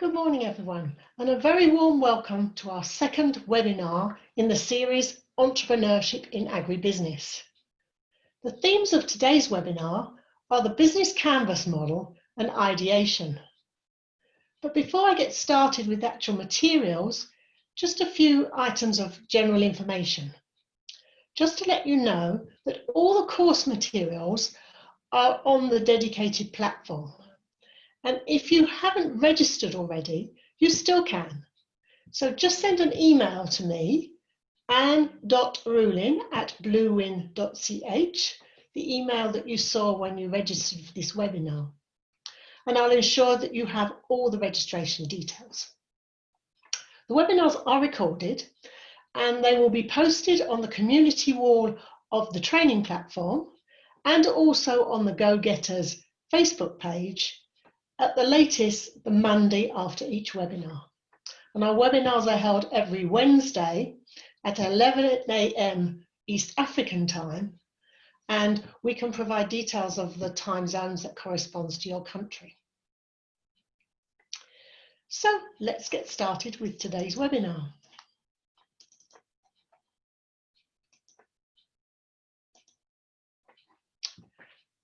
Good morning, everyone, and a very warm welcome to our second webinar in the series Entrepreneurship in Agribusiness. The themes of today's webinar are the business canvas model and ideation. But before I get started with actual materials, just a few items of general information. Just to let you know that all the course materials are on the dedicated platform. And if you haven't registered already, you still can. So just send an email to me, anne.rulin@bluewin.ch, the email that you saw when you registered for this webinar. And I'll ensure that you have all the registration details. The webinars are recorded and they will be posted on the community wall of the training platform and also on the Go Getters Facebook page at the latest the Monday after each webinar. And our webinars are held every Wednesday at 11 AM East African time, and we can provide details of the time zones that corresponds to your country. So let's get started with today's webinar.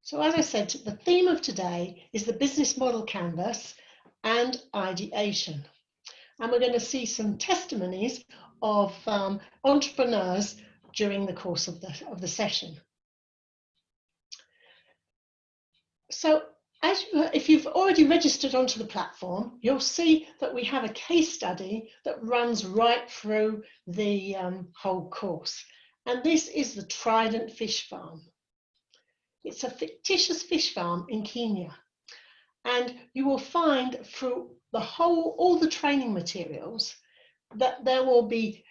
So as I said, the theme of today is the business model canvas and ideation. And we're going to see some testimonies of entrepreneurs during the course of the session. So if you've already registered onto the platform, you'll see that we have a case study that runs right through the whole course. And this is the Trident Fish Farm. It's a fictitious fish farm in Kenya. And you will find through all the training materials that there will be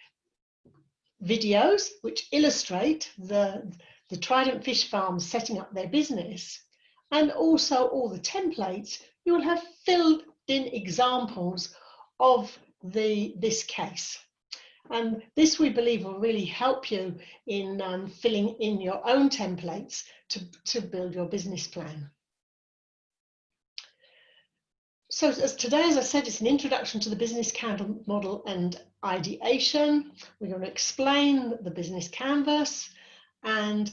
videos which illustrate the Trident Fish Farm setting up their business, and also all the templates. You will have filled in examples of this case. And this, we believe, will really help you in filling in your own templates to build your business plan. So today, as I said, it's an introduction to the business canvas model and ideation. We're going to explain the business canvas, and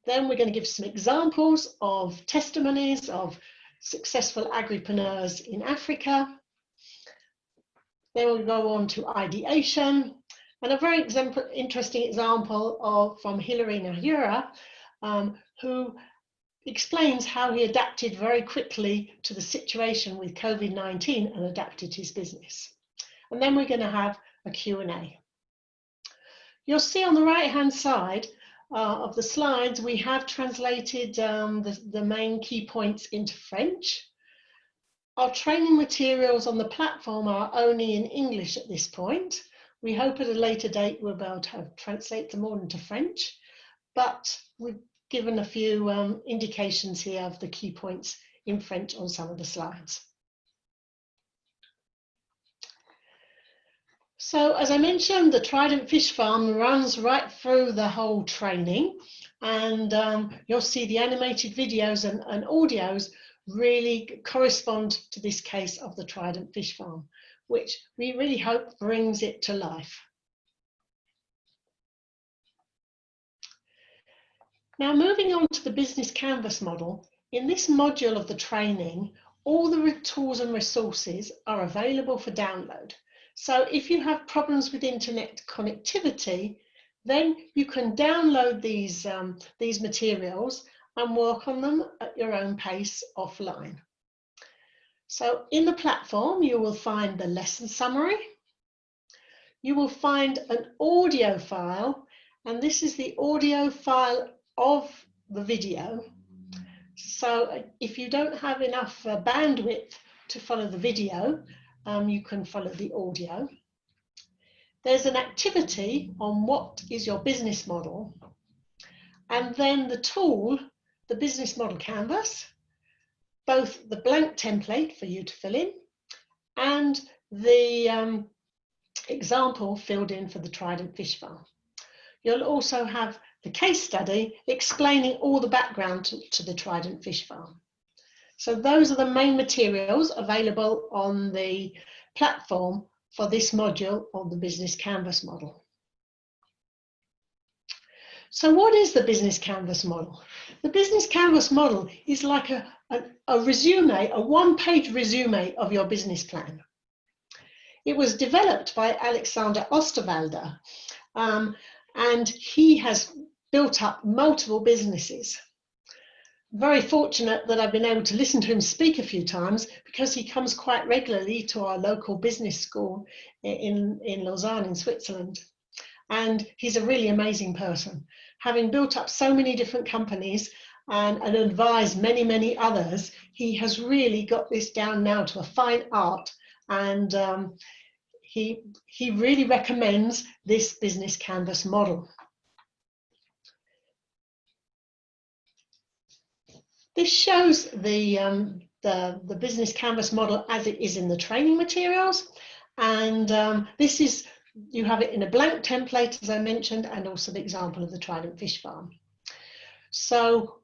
then we're going to give some examples of testimonies of successful agripreneurs in Africa. Then we'll go on to ideation, and a very interesting example from Hilary Nahura, who explains how he adapted very quickly to the situation with COVID-19 and adapted his business. And then we're going to have a Q&A. You'll see on the right-hand side of the slides, we have translated the main key points into French. Our training materials on the platform are only in English at this point. We hope at a later date we'll be able to translate them all into French, but we've given a few indications here of the key points in French on some of the slides. So as I mentioned, the Trident Fish Farm runs right through the whole training, and you'll see the animated videos and audios really correspond to this case of the Trident Fish Farm, which we really hope brings it to life. Now, moving on to the business canvas model, in this module of the training, all the tools and resources are available for download. So if you have problems with internet connectivity, then you can download these materials and work on them at your own pace offline. So in the platform, you will find the lesson summary. You will find an audio file, and this is the audio file of the video. So if you don't have enough bandwidth to follow the video, you can follow the audio. There's an activity on what is your business model, and then the tool, the business model canvas, both the blank template for you to fill in and the example filled in for the Trident Fish Farm. You'll also have the case study explaining all the background to the Trident Fish Farm. So those are the main materials available on the platform for this module on the Business Canvas model. So what is the Business Canvas model? The Business Canvas model is like a resume, a one-page resume of your business plan. It was developed by Alexander Osterwalder, and he has built up multiple businesses. Very fortunate that I've been able to listen to him speak a few times, because he comes quite regularly to our local business school in Lausanne in Switzerland. And he's a really amazing person. Having built up so many different companies and advised many, many others, he has really got this down now to a fine art, and he really recommends this Business Canvas model. This shows the Business Canvas model as it is in the training materials, and this is, you have it in a blank template, as I mentioned, and also the example of the Trident Fish Farm. So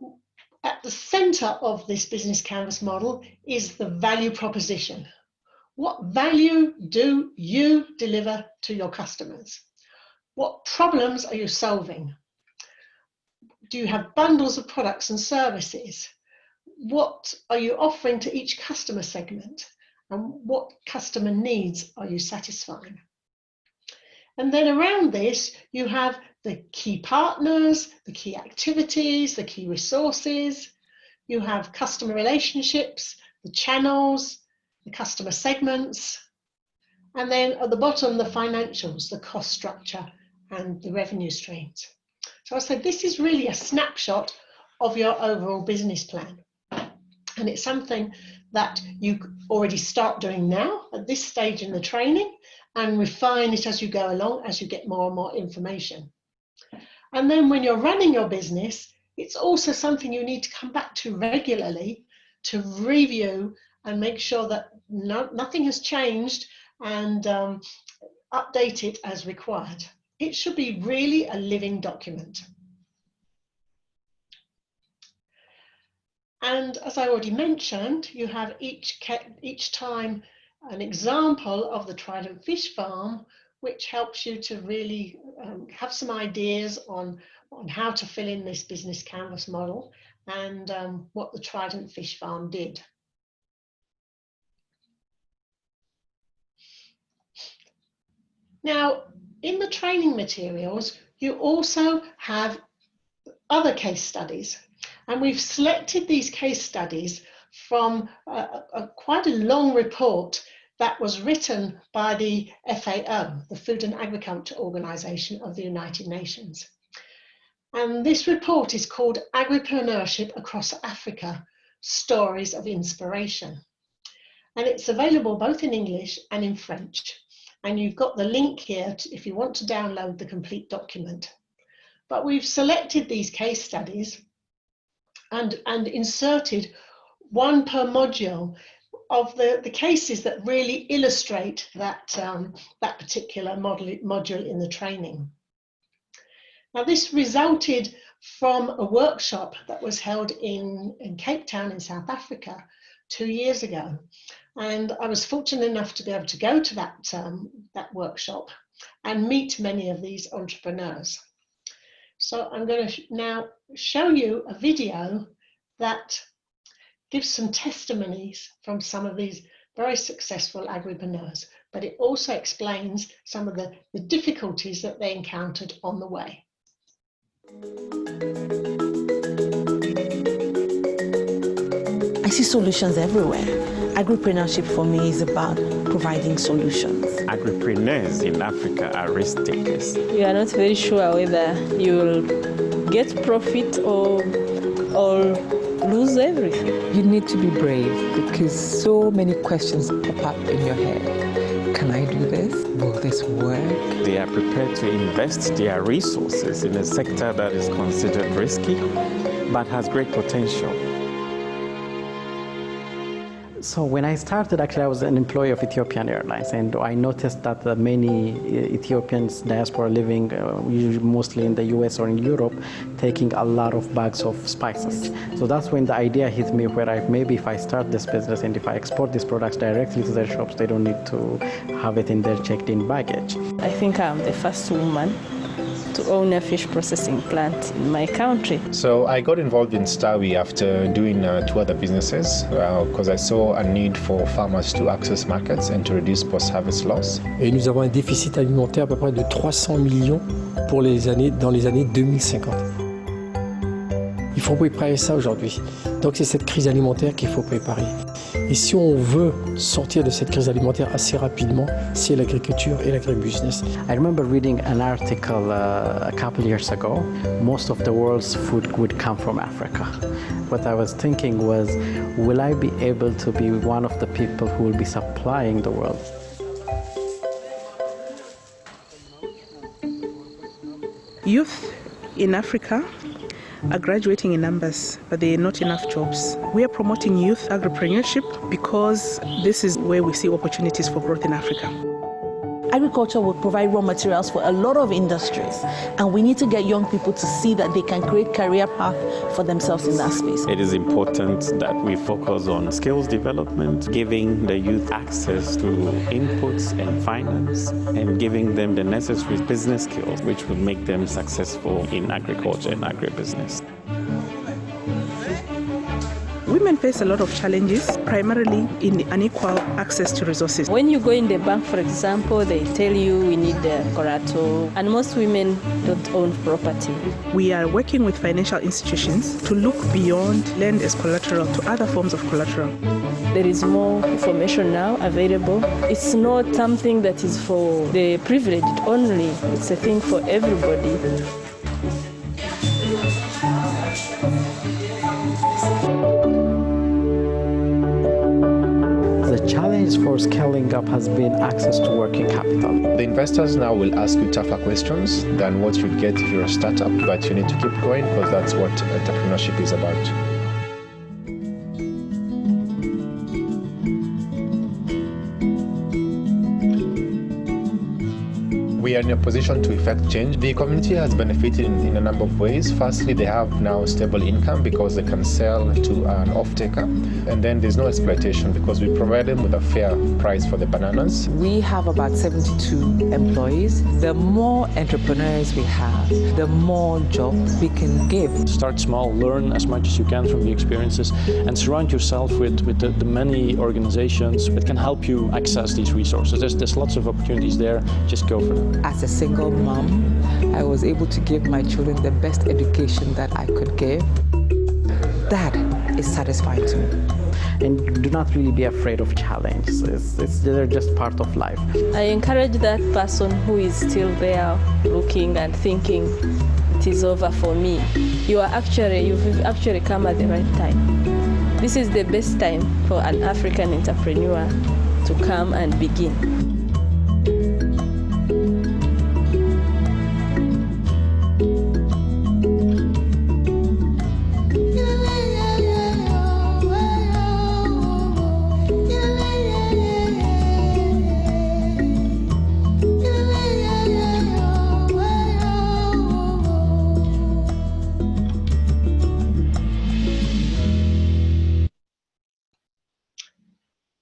at the center of this Business Canvas model is the value proposition. What value do you deliver to your customers? What problems are you solving? Do you have bundles of products and services? What are you offering to each customer segment? And what customer needs are you satisfying? And then around this, you have the key partners, the key activities, the key resources. You have customer relationships, the channels, the customer segments. And then at the bottom, the financials, the cost structure and the revenue streams. So I said, this is really a snapshot of your overall business plan. And it's something that you already start doing now at this stage in the training, and refine it as you go along, as you get more and more information. And then when you're running your business, it's also something you need to come back to regularly to review and make sure that nothing has changed, and update it as required. It should be really a living document. And as I already mentioned, you have each time an example of the Trident Fish Farm, which helps you to really have some ideas on how to fill in this Business Canvas model, and what the Trident Fish Farm did. Now, in the training materials, you also have other case studies, and we've selected these case studies from quite a long report that was written by the FAO, the Food and Agriculture Organization of the United Nations. And this report is called Agripreneurship Across Africa, Stories of Inspiration. And it's available both in English and in French. And you've got the link here if you want to download the complete document. But we've selected these case studies and inserted one per module of the cases that really illustrate that particular module in the training. Now, this resulted from a workshop that was held in Cape Town in South Africa 2 years ago. And I was fortunate enough to be able to go to that workshop and meet many of these entrepreneurs. So I'm going to now show you a video that gives some testimonies from some of these very successful agripreneurs, but it also explains some of the difficulties that they encountered on the way. I see solutions everywhere. Agripreneurship for me is about providing solutions. Agripreneurs in Africa are risk takers. You are not very sure whether you will get profit or lose everything. You need to be brave because so many questions pop up in your head. Can I do this? Will this work? They are prepared to invest their resources in a sector that is considered risky but has great potential. So when I started, actually, I was an employee of Ethiopian Airlines, and I noticed that many Ethiopians diaspora living usually mostly in the US or in Europe, taking a lot of bags of spices. So that's when the idea hit me, where maybe if I start this business and if I export these products directly to their shops, they don't need to have it in their checked-in baggage. I think I'm the first woman to own a fish processing plant in my country. So I got involved in Stawi after doing 2 other businesses because I saw a need for farmers to access markets and to reduce post-harvest loss. Et nous avons un déficit alimentaire à peu près de 300 millions pour dans les années 2050. Il faut préparer ça aujourd'hui. Donc c'est cette crise alimentaire qu'il faut préparer. Et si on veut sortir de cette crise alimentaire assez rapidement, c'est l'agriculture et l'agribusiness. I remember reading an article a couple years ago. Most of the world's food would come from Africa. What I was thinking was, will I be able to be one of the people who will be supplying the world? Youth in Africa are graduating in numbers, but there are not enough jobs. We are promoting youth entrepreneurship because this is where we see opportunities for growth in Africa. Agriculture will provide raw materials for a lot of industries, and we need to get young people to see that they can create career path for themselves in that space. It is important that we focus on skills development, giving the youth access to inputs and finance, and giving them the necessary business skills which will make them successful in agriculture and agribusiness. Women face a lot of challenges, primarily in unequal access to resources. When you go in the bank, for example, they tell you we need the collateral, and most women don't own property. We are working with financial institutions to look beyond land as collateral to other forms of collateral. There is more information now available. It's not something that is for the privileged only. It's a thing for everybody. The challenge for scaling up has been access to working capital. The investors now will ask you tougher questions than what you'd get if you're a startup, but you need to keep going because that's what entrepreneurship is about. We are in a position to effect change. The community has benefited in a number of ways. Firstly, they have now stable income because they can sell to an off-taker. And then there's no exploitation because we provide them with a fair price for the bananas. We have about 72 employees. The more entrepreneurs we have, the more jobs we can give. Start small, learn as much as you can from the experiences, and surround yourself with the many organizations that can help you access these resources. There's lots of opportunities there. Just go for them. As a single mom, I was able to give my children the best education that I could give. That is satisfying to me. And do not really be afraid of challenges. They're just part of life. I encourage that person who is still there looking and thinking it is over for me. You've actually come at the right time. This is the best time for an African entrepreneur to come and begin.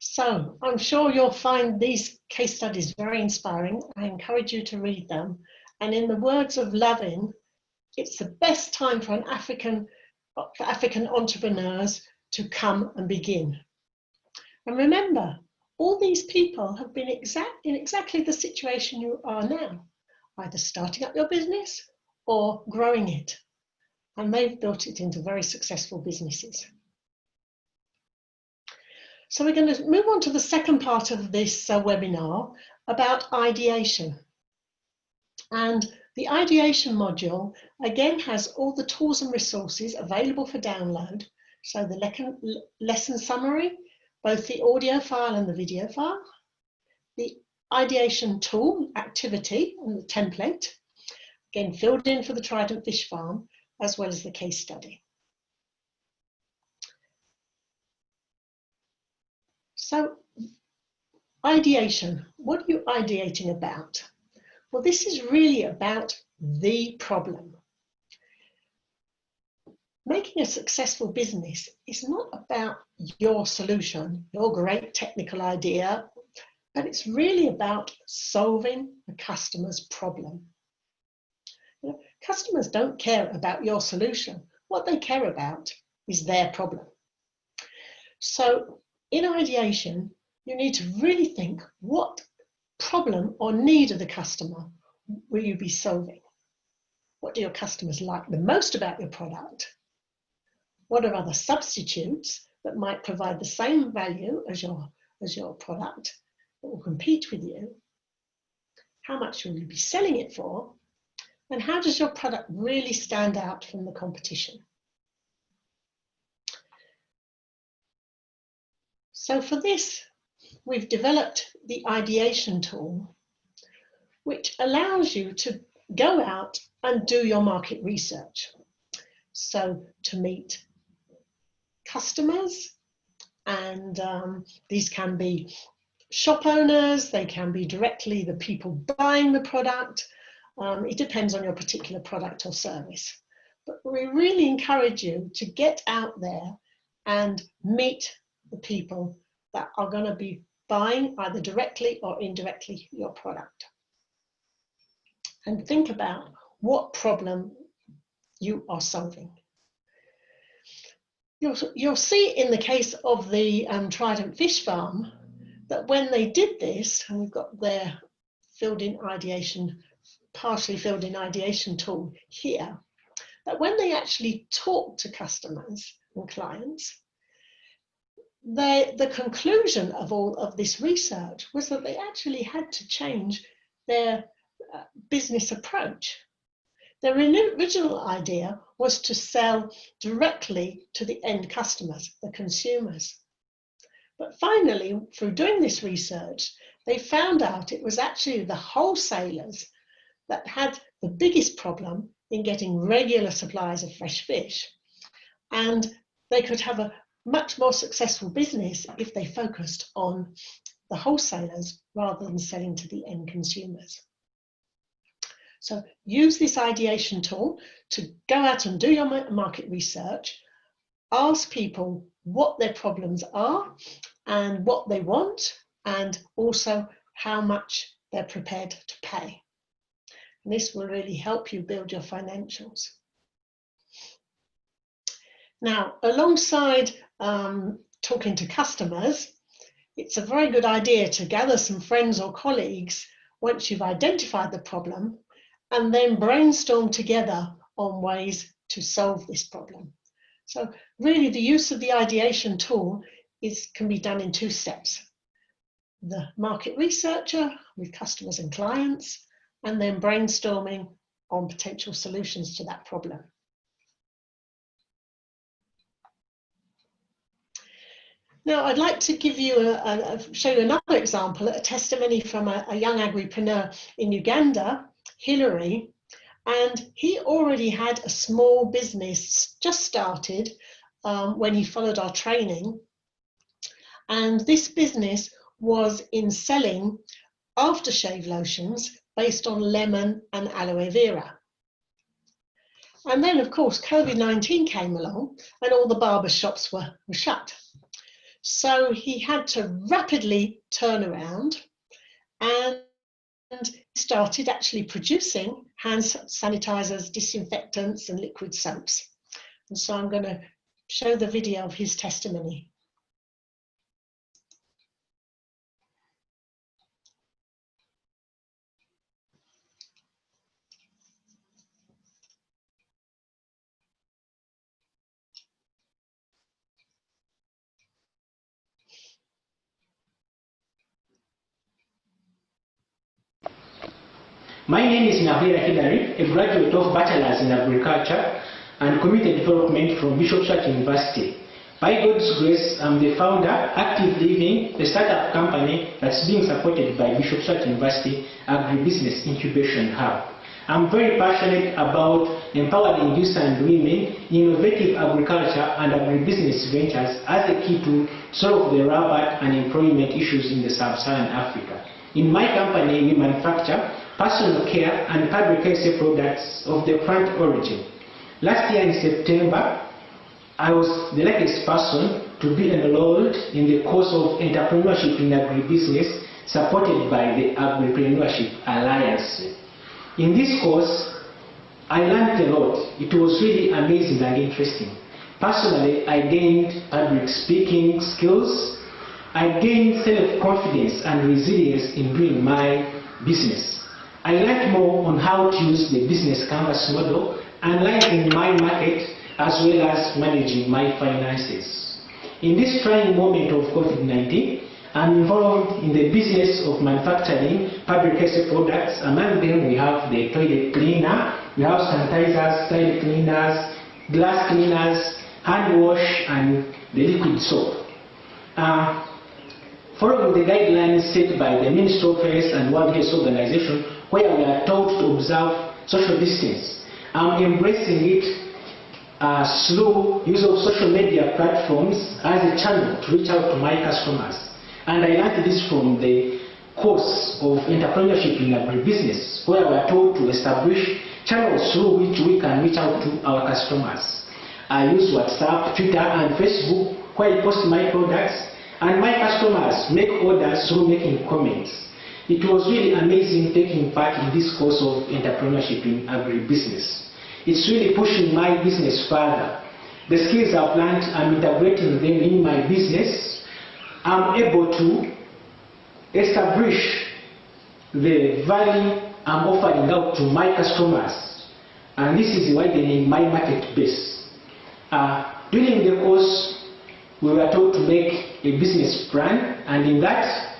So I'm sure you'll find these case studies very inspiring. I encourage you to read them. And in the words of Lavin, it's the best time for African entrepreneurs to come and begin. And remember, all these people have been in exactly the situation you are now, either starting up your business or growing it. And they've built it into very successful businesses. So we're going to move on to the second part of this webinar about ideation. And the ideation module, again, has all the tools and resources available for download. So the lesson summary, both the audio file and the video file, the ideation tool, activity, and the template, again, filled in for the Trident Fish Farm, as well as the case study. So, ideation. What are you ideating about? Well, this is really about the problem. Making a successful business is not about your solution, your great technical idea, but it's really about solving the customer's problem. You know, customers don't care about your solution. What they care about is their problem. So in ideation, you need to really think, what problem or need of the customer will you be solving? What do your customers like the most about your product? What are other substitutes that might provide the same value as your product that will compete with you? How much will you be selling it for? And how does your product really stand out from the competition? So for this, we've developed the ideation tool, which allows you to go out and do your market research. So to meet customers, and these can be shop owners, they can be directly the people buying the product. It depends on your particular product or service. But we really encourage you to get out there and meet the people that are going to be buying either directly or indirectly your product. And think about what problem you are solving. You'll see in the case of the Trident Fish Farm that when they did this, and we've got their partially filled in ideation tool here, that when they actually talked to customers and clients, the conclusion of all of this research was that they actually had to change their business approach. Their original idea was to sell directly to the end customers, the consumers. But finally, through doing this research, they found out it was actually the wholesalers that had the biggest problem in getting regular supplies of fresh fish. And they could have a much more successful business if they focused on the wholesalers rather than selling to the end consumers. So use this ideation tool to go out and do your market research, ask people what their problems are and what they want, and also how much they're prepared to pay. And this will really help you build your financials. Now, alongside talking to customers, it's a very good idea to gather some friends or colleagues once you've identified the problem, and then brainstorm together on ways to solve this problem. So really the use of the ideation tool can be done in two steps. The market researcher with customers and clients, and then brainstorming on potential solutions to that problem. Now, I'd like to give you show you another example, a testimony from a young agripreneur in Uganda, Hilary, and he already had a small business just started when he followed our training. And this business was in selling aftershave lotions based on lemon and aloe vera. And then, of course, COVID-19 came along and all the barber shops were shut. So he had to rapidly turn around and started actually producing hand sanitizers, disinfectants, and liquid soaps. And so I'm going to show the video of his testimony. My name is Nahira Hilary, a graduate of Bachelor's in Agriculture and Community Development from Bishop Church University. By God's grace, I'm the founder, Active Living, a startup company that's being supported by Bishop Church University Agribusiness Incubation Hub. I'm very passionate about empowering youth and women in innovative agriculture and agribusiness ventures as a key to solve the rapid unemployment issues in the sub-Saharan Africa. In my company, we manufacture personal care and public health products of the plant origin. Last year in September, I was the luckiest person to be enrolled in the course of entrepreneurship in agribusiness supported by the Agripreneurship Alliance. In this course, I learned a lot. It was really amazing and interesting. Personally, I gained public speaking skills. I gained self-confidence and resilience in doing my business. I learned more on how to use the business canvas model, analyzing my market, as well as managing my finances. In this trying moment of COVID-19, I'm involved in the business of manufacturing public health products. Among them, we have the toilet cleaner, we have sanitizers, toilet cleaners, glass cleaners, hand wash, and the liquid soap. Following the guidelines set by the Ministry of Health and World Health Organization, where we are told to observe social distance, I'm embracing it through use of social media platforms as a channel to reach out to my customers. And I learned this from the course of entrepreneurship in agribusiness, where we are told to establish channels through which we can reach out to our customers. I use WhatsApp, Twitter, and Facebook, where I post my products, and my customers make orders through making comments. It was really amazing taking part in this course of entrepreneurship in agribusiness. It's really pushing my business further. The skills I've learned, I'm integrating them in my business. I'm able to establish the value I'm offering out to my customers. And this is widening my market base. During the course, we were told to make a business plan, and in that,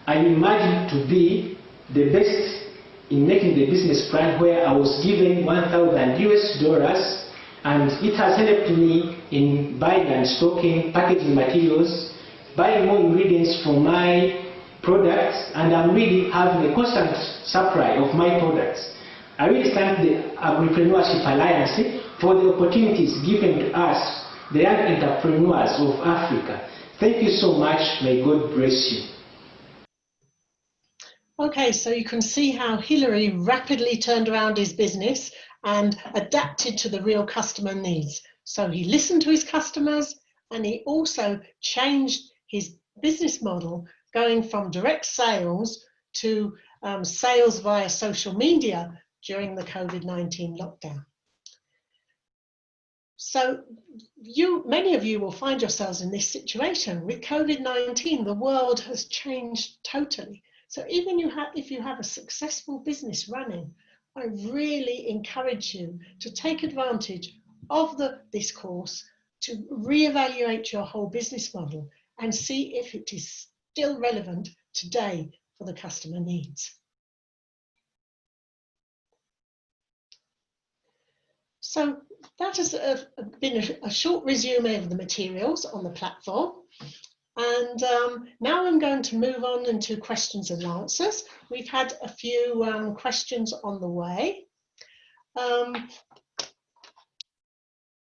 I imagined to be the best in making the business plan, where I was given $1,000, and it has helped me in buying and stocking packaging materials, buying more ingredients for my products, and I'm really having a constant supply of my products. I really thank the Agripreneurship Alliance for the opportunities given to us, the young entrepreneurs of Africa. Thank you so much. May God bless you. Okay, so you can see how Hilary rapidly turned around his business and adapted to the real customer needs. So he listened to his customers, and he also changed his business model, going from direct sales to sales via social media during the COVID-19 lockdown. So many of you will find yourselves in this situation. With COVID-19, the world has changed totally. So even if you have a successful business running, I really encourage you to take advantage of this course to reevaluate your whole business model and see if it is still relevant today for the customer needs. So that has been a short resume of the materials on the platform. And now I'm going to move on into questions and answers. We've had a few questions on the way.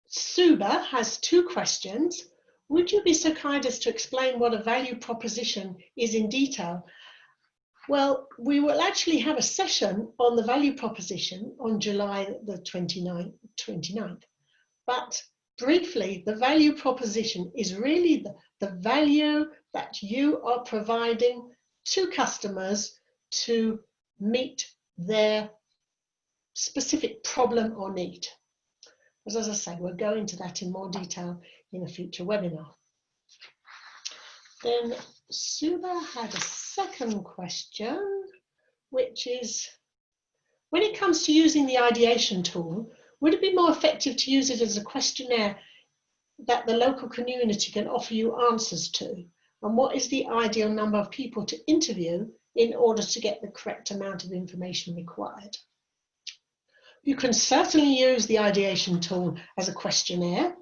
Suba has two questions. Would you be so kind as to explain what a value proposition is in detail? Well, we will actually have a session on the value proposition on July the 29th. But briefly, the value proposition is really the value that you are providing to customers to meet their specific problem or need. As I say, we'll go into that in more detail in a future webinar. Then Suba had a second question, which is, when it comes to using the ideation tool, would it be more effective to use it as a questionnaire that the local community can offer you answers to? And what is the ideal number of people to interview in order to get the correct amount of information required? You can certainly use the ideation tool as a questionnaire,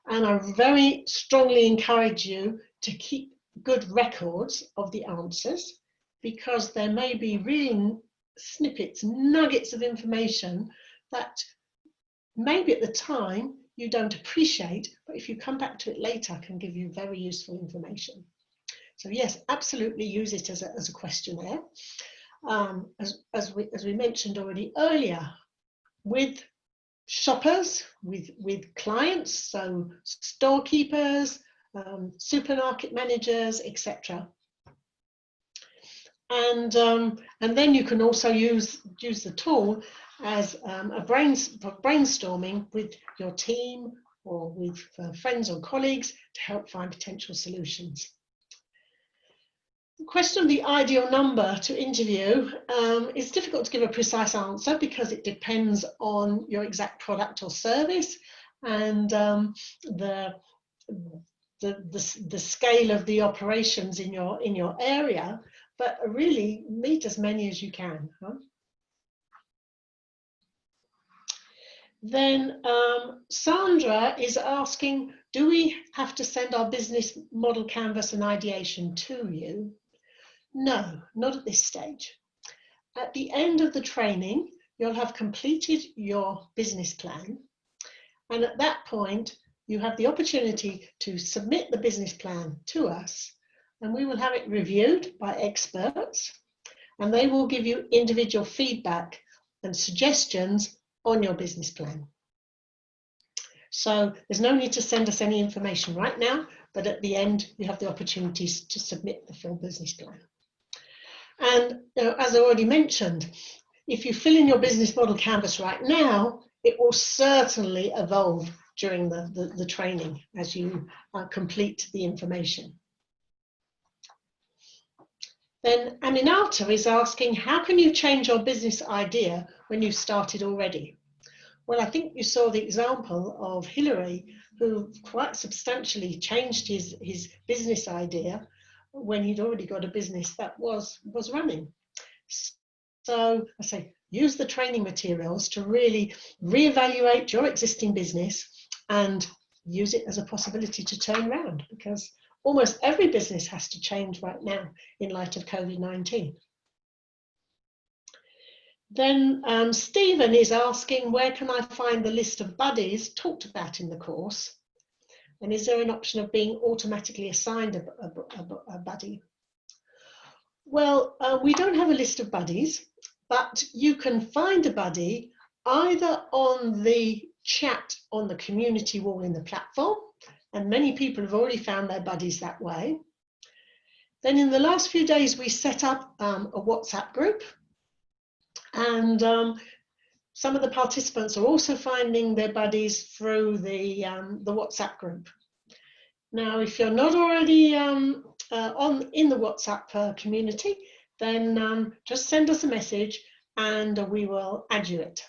and I very strongly encourage you to keep good records of the answers, because there may be really snippets, nuggets of information that maybe at the time you don't appreciate, but if you come back to it later, can give you very useful information. So yes, absolutely use it as a questionnaire. As we mentioned already earlier, with shoppers, with clients, so storekeepers, supermarket managers, etc. And then you can also use the tool as a brainstorming with your team or with friends or colleagues to help find potential solutions. The question of the ideal number to interview is difficult to give a precise answer because it depends on your exact product or service and the scale of the operations in your area, but really meet as many as you can. Huh? Then Sandra is asking, do we have to send our business model canvas and ideation to you? No, not at this stage. At the end of the training, you'll have completed your business plan. And at that point, you have the opportunity to submit the business plan to us, and we will have it reviewed by experts, and they will give you individual feedback and suggestions on your business plan. So there's no need to send us any information right now, but at the end, you have the opportunities to submit the full business plan. And as I already mentioned, if you fill in your business model canvas right now, it will certainly evolve during the training as you complete the information. Then Aminata is asking, how can you change your business idea when you started already? Well, I think you saw the example of Hilary, who quite substantially changed his business idea when he'd already got a business that was running. So I say, use the training materials to really reevaluate your existing business and use it as a possibility to turn around, because almost every business has to change right now in light of COVID-19. Then Stephen is asking, where can I find the list of buddies talked about in the course? And is there an option of being automatically assigned a buddy? Well, we don't have a list of buddies, but you can find a buddy either on the chat on the community wall in the platform, and many people have already found their buddies that way. Then in the last few days, we set up a WhatsApp group, and some of the participants are also finding their buddies through the WhatsApp group. Now, if you're not already in the WhatsApp community, then just send us a message and we will add you it.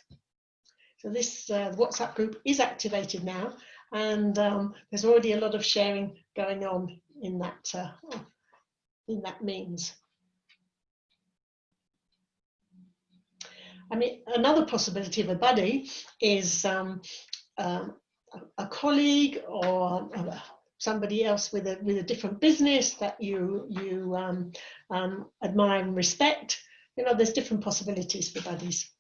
So this WhatsApp group is activated now, and there's already a lot of sharing going on in that means. I mean, another possibility of a buddy is a colleague or somebody else with a different business that you admire and respect. You know, there's different possibilities for buddies.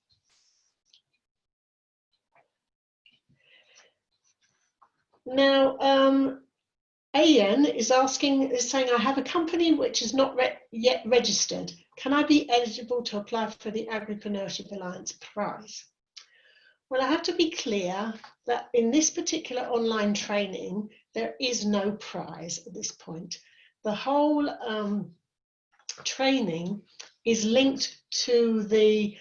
Now, Ayan is saying, I have a company which is not yet registered. Can I be eligible to apply for the Agripreneurship Alliance prize? Well, I have to be clear that in this particular online training, there is no prize at this point. The whole training is linked to the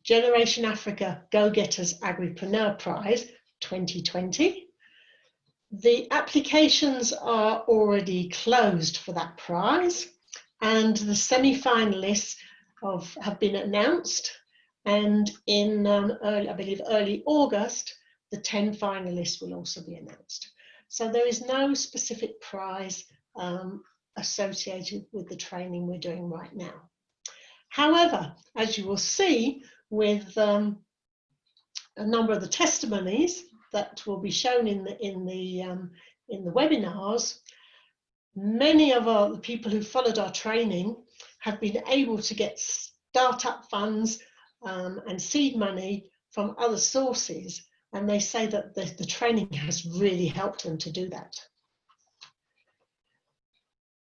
Generation Africa Go-Getters Agripreneur Prize 2020. The applications are already closed for that prize, and the semi-finalists have been announced, and in I believe early August, the 10 finalists will also be announced. So there is no specific prize associated with the training we're doing right now. However, as you will see with a number of the testimonies that will be shown in the webinars, many of the people who followed our training have been able to get startup funds and seed money from other sources, and they say that the training has really helped them to do that.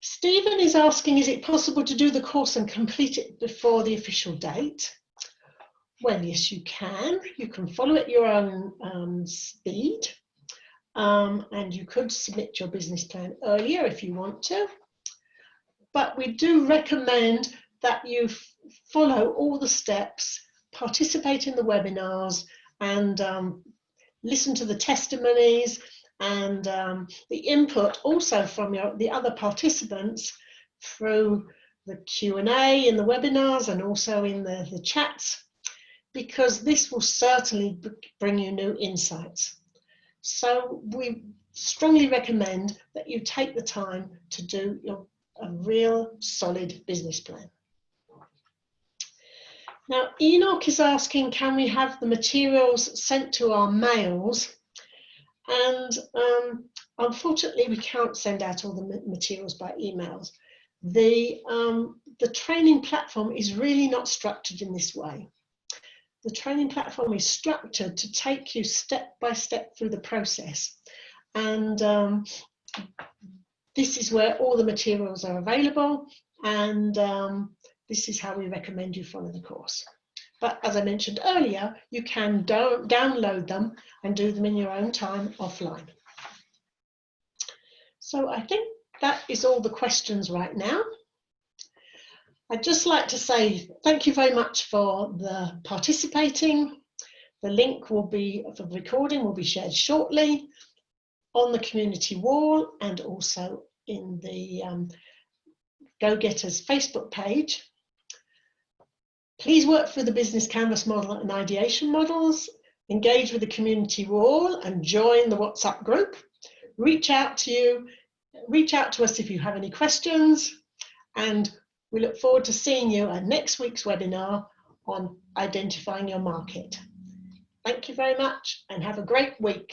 Stephen is asking, is it possible to do the course and complete it before the official date? Well, yes, you can. You can follow at your own speed, and you could submit your business plan earlier if you want to. But we do recommend that you follow all the steps, participate in the webinars, and listen to the testimonies and the input also from the other participants through the Q&A in the webinars and also in the chats, because this will certainly bring you new insights. So we strongly recommend that you take the time to do a real solid business plan. Now, Enoch is asking, can we have the materials sent to our mails? And unfortunately, we can't send out all the materials by emails. The training platform is really not structured in this way. The training platform is structured to take you step by step through the process. And this is where all the materials are available, and this is how we recommend you follow the course. But as I mentioned earlier, you can download them and do them in your own time offline. So I think that is all the questions right now. I'd just like to say thank you very much for the participating. The link will be, for the recording, will be shared shortly on the community wall and also in the Go-Getters Facebook page. Please work through the business canvas model and ideation models, engage with the community wall and join the WhatsApp group. Reach out to us if you have any questions, and we look forward to seeing you at next week's webinar on identifying your market. Thank you very much and have a great week.